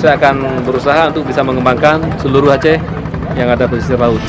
saya akan berusaha untuk bisa mengembangkan seluruh Aceh yang ada pesisir laut.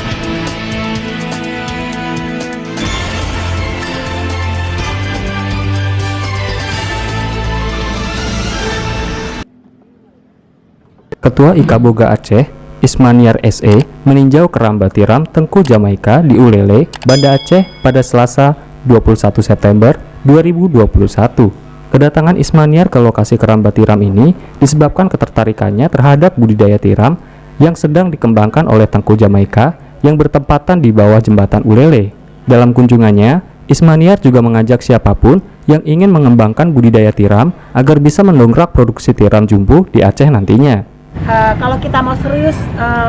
Ketua IKA Boga Aceh, Ismaniar SE, meninjau keramba tiram Tengku Jamaika di Ulele, Banda Aceh pada Selasa 21 September 2021. Kedatangan Ismaniar ke lokasi keramba tiram ini disebabkan ketertarikannya terhadap budidaya tiram yang sedang dikembangkan oleh Tengku Jamaika yang bertempatan di bawah jembatan Ulele. Dalam kunjungannya, Ismaniar juga mengajak siapapun yang ingin mengembangkan budidaya tiram agar bisa mendongkrak produksi tiram jumbo di Aceh nantinya. Kalau kita mau serius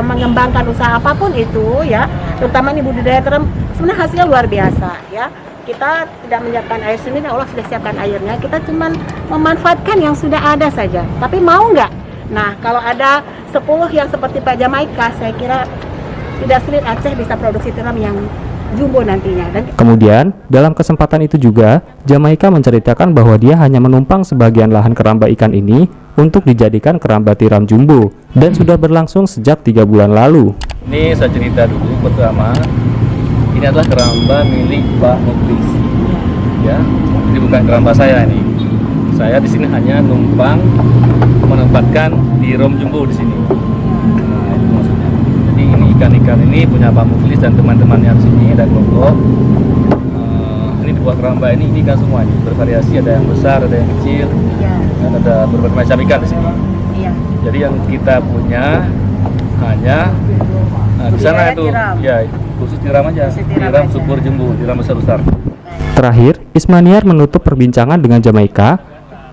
mengembangkan usaha apapun itu ya, terutama ini budidaya tiram, sebenarnya hasilnya luar biasa ya. Kita tidak menyiapkan air sendiri, Allah sudah siapkan airnya. Kita cuma memanfaatkan yang sudah ada saja. Tapi mau nggak? Nah, kalau ada 10 yang seperti Pak Jamaika, saya kira tidak sulit Aceh bisa produksi tiram yang jumbo nantinya. Kemudian, dalam kesempatan itu juga, Jamaika menceritakan bahwa dia hanya menumpang sebagian lahan keramba ikan ini untuk dijadikan keramba tiram jumbo dan sudah berlangsung sejak 3 bulan lalu. Ini saya cerita dulu pertama, ini adalah keramba milik Pak Muklis. Ya, ini bukan keramba saya ini. Saya di sini hanya numpang menempatkan tiram jumbo di sini. Nah, itu maksudnya. Jadi ini ikan-ikan ini punya Pak Muklis dan teman-temannya di sini dan kelompok. Ini dua keramba ini ikan semua ini bervariasi, ada yang besar, ada yang kecil, dan ada berbagai macam ikan di sini. Jadi yang kita punya hanya di sana itu ya khusus tiram aja, tiram subur jumbo, tiram besar-besar. Terakhir, Ismaniar menutup perbincangan dengan Jamaika.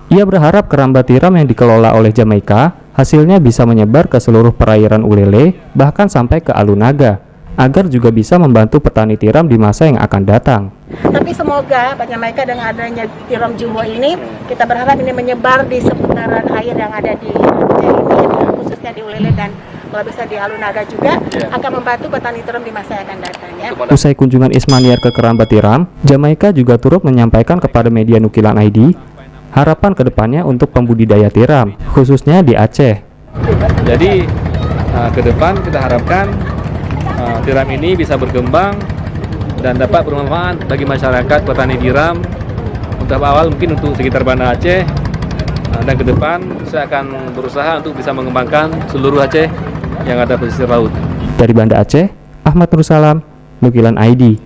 Ia berharap keramba tiram yang dikelola oleh Jamaika hasilnya bisa menyebar ke seluruh perairan Ulele, bahkan sampai ke Alunaga, agar juga bisa membantu petani tiram di masa yang akan datang. Tapi semoga Pak Jamaika dengan adanya tiram jumbo ini, kita berharap ini menyebar di seputaran air yang ada di Aceh ini, khususnya di Ulele dan kalau bisa di Alunaga juga, akan membantu petani tiram di masa yang akan datang ya. Usai kunjungan Ismaniar ke keramba tiram, Jamaika juga turut menyampaikan kepada media Nukilan ID harapan kedepannya untuk pembudidaya tiram, khususnya di Aceh. Jadi ke depan kita harapkan tiram ini bisa berkembang dan dapat bermanfaat bagi masyarakat petani tiram. Untuk awal mungkin untuk sekitar Banda Aceh, dan ke depan saya akan berusaha untuk bisa mengembangkan seluruh Aceh yang ada pesisir laut. Dari Banda Aceh, Ahmad Nursalam, Nukilan ID.